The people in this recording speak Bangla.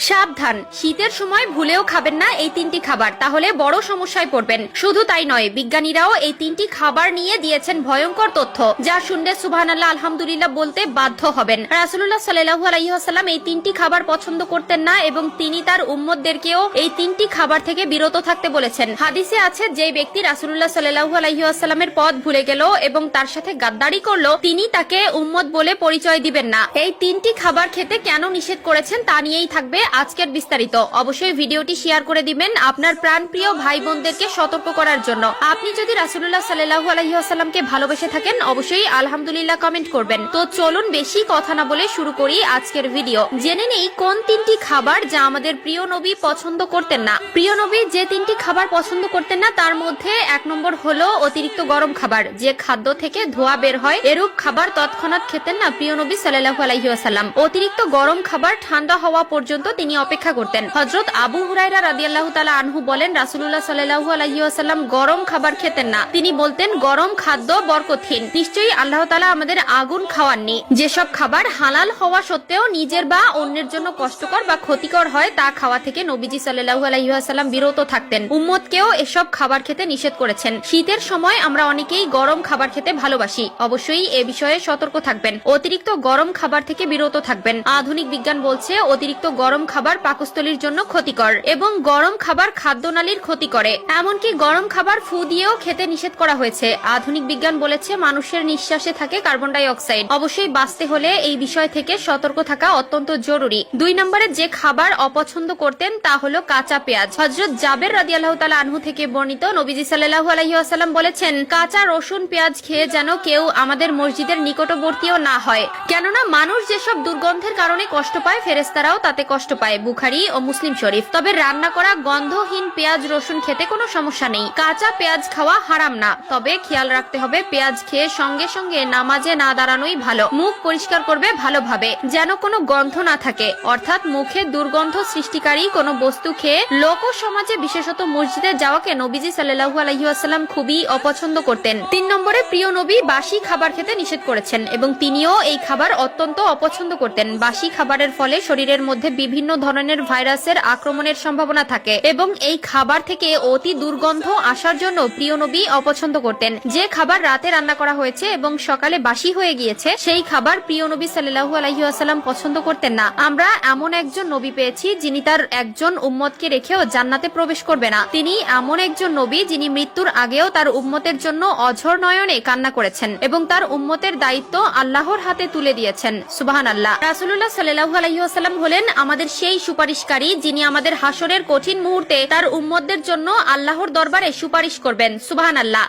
সাবধান, শীতের সময় ভুলেও খাবেন না এই তিনটি খাবার, তাহলে বড় সমস্যায় পড়বেন। শুধু তাই নয়, বিজ্ঞানীরাও এই তিনটি খাবার নিয়ে দিয়েছেন ভয়ঙ্কর তথ্য, যা শুনলে সুবহানাল্লাহ আলহামদুলিল্লাহ বলতে বাধ্য হবেন। রাসূলুল্লাহ সাল্লাল্লাহু আলাইহি ওয়াসাল্লাম এই তিনটি খাবার পছন্দ করতেন না এবং তিনি তার উম্মতদেরকেও এই তিনটি খাবার থেকে বিরত থাকতে বলেছেন। হাদিসে আছে, যে ব্যক্তি রাসূলুল্লাহ সাল্লাল্লাহু আলাইহি ওয়াসাল্লামের পথ ভুলে গেল এবং তার সাথে গাদ্দারি করলো, তিনি তাকে উম্মত বলে পরিচয় দিবেন না। এই তিনটি খাবার খেতে কেন নিষেধ করেছেন তা নিয়েই থাকবে আজকের বিস্তারিত। অবশ্যই ভিডিওটি শেয়ার করে দিবেন আপনার প্রাণপ্রিয় ভাই বোনদেরকে সতর্ক করার জন্য। আপনি যদি রাসূলুল্লাহ সাল্লাল্লাহু আলাইহি ওয়াসাল্লামকে ভালোবেসে থাকেন, অবশ্যই আলহামদুলিল্লাহ কমেন্ট করবেন। তো চলুন বেশি কথা না বলে শুরু করি আজকের ভিডিও। জেনে নেই কোন তিনটি খাবার যা আমাদের প্রিয় নবী পছন্দ করতেন না। প্রিয় নবী যে তিনটি খাবার পছন্দ করতেন না তার মধ্যে 1 নম্বর হলো অতিরিক্ত গরম খাবার। যে খাদ্য থেকে ধোঁয়া বের হয় এরূপ খাবার তৎক্ষণাৎ খেতেন না প্রিয় নবী সাল্লাল্লাহু আলাইহি ওয়াসাল্লাম। অতিরিক্ত গরম খাবার ঠান্ডা হওয়া পর্যন্ত তিনি অপেক্ষা করতেন। হযরত আবু হুরায়রা রাদিয়াল্লাহু তাআলা আনহু বলেন, রাসূলুল্লাহ সাল্লাল্লাহু আলাইহি ওয়াসাল্লাম গরম খাবার খেতেন না। তিনি বলতেন, গরম খাদ্য বরকতহীন। নিশ্চয়ই আল্লাহ তাআলা আমাদের আগুন খাওয়াননি। যেসব খাবার হালাল হওয়া সত্ত্বেও নিজের বা অন্যের জন্য কষ্টকর বা ক্ষতিকর হয় তা খাওয়া থেকে নবীজি সাল্লাল্লাহু আলাইহি ওয়াসাল্লাম বিরত থাকতেন। উম্মতকেও এসব খাবার খেতে নিষেধ করেছেন। শীতের সময় আমরা অনেকেই গরম খাবার খেতে ভালোবাসি। অবশ্যই এ বিষয়ে সতর্ক থাকবেন। অতিরিক্ত গরম খাবার থেকে বিরত থাকবেন। আধুনিক বিজ্ঞান বলছে অতিরিক্ত গরম খাবার পাকস্থলীর জন্য ক্ষতিকর এবং গরম খাবার খাদ্যনালীর ক্ষতি করে। এমনকি গরম খাবার ফু দিয়েও খেতে নিষেধ করা হয়েছে। আধুনিক বিজ্ঞান বলেছে মানুষের নিঃশ্বাসে থাকে কার্বন ডাই অক্সাইড। অবশ্যই বাঁচতে হলে এই বিষয় থেকে সতর্ক থাকা অত্যন্ত জরুরি। 2 নম্বরে যে খাবার অপছন্দ করতেন তা হলো কাঁচা পেঁয়াজ। হযরত জাবের রাদিয়াল্লাহু তাআলা আনহু থেকে বর্ণিত, নবীজি সাল্লাল্লাহু আলাইহি ওয়াসাল্লাম বলেছেন, কাঁচা রসুন পেঁয়াজ খেয়ে যেন কেউ আমাদের মসজিদের নিকটবর্তীও না হয়, কেননা মানুষ যেসব দুর্গন্ধের কারণে কষ্ট পায় ফেরেশতারাও তাতে কষ্ট পায়। বুখারী ও মুসলিম শরীফ। তবে রান্না করা গন্ধহীন পেঁয়াজ রসুন খেতে কোনো সমস্যা নেই। কাঁচা পেঁয়াজ খাওয়া হারাম না, তবে খেয়াল রাখতে হবে পেঁয়াজ খেয়ে সঙ্গে সঙ্গে নামাজে না দাঁড়ানোই ভালো। মুখ পরিষ্কার করবে ভালোভাবে, যেন কোনো গন্ধ না থাকে, অর্থাৎ মুখে দুর্গন্ধ সৃষ্টিকারী কোনো বস্তু খেয়ে লোক সমাজে বিশেষত মসজিদে যাওয়াকে নবীজি সাল্লাল্লাহু আলাইহি ওয়াসাল্লাম খুবই অপছন্দ করতেন। 3 নম্বরে প্রিয় নবী বাসি খাবার খেতে নিষেধ করেছেন এবং তিনিও এই খাবার অত্যন্ত অপছন্দ করতেন। বাসি খাবারের ফলে শরীরের মধ্যে বিভিন্ন ধরনের ভাইরাসের আক্রমণের সম্ভাবনা থাকে এবং এই খাবার থেকে অতি দুর্গন্ধ আসার জন্য প্রিয় নবী অপছন্দ করতেন। যে খাবার রাতে রান্না করা হয়েছে এবং সকালে বাসি হয়ে গিয়েছে সেই খাবার প্রিয় নবী সাল্লাল্লাহু আলাইহি ওয়াসাল্লাম পছন্দ করতেন না। আমরা এমন একজন নবী পেয়েছি যিনি তার একজন উম্মতকে রেখেও জান্নাতে প্রবেশ করবে না। তিনি এমন একজন নবী যিনি মৃত্যুর আগেও তার উম্মতের জন্য অঝর নয়নে কান্না করেছেন এবং তার উম্মতের দায়িত্ব আল্লাহর হাতে তুলে দিয়েছেন। সুবহানাল্লাহ। রাসূলুল্লাহ সাল্লাল্লাহু আলাইহি ওয়াসাল্লাম হলেন আমাদের সেই সুপারিশকারী যিনি আমাদের হাসরের কঠিন মুহূর্তে তার উম্মতদের জন্য আল্লাহর দরবারে সুপারিশ করবেন। সুবহানাল্লাহ।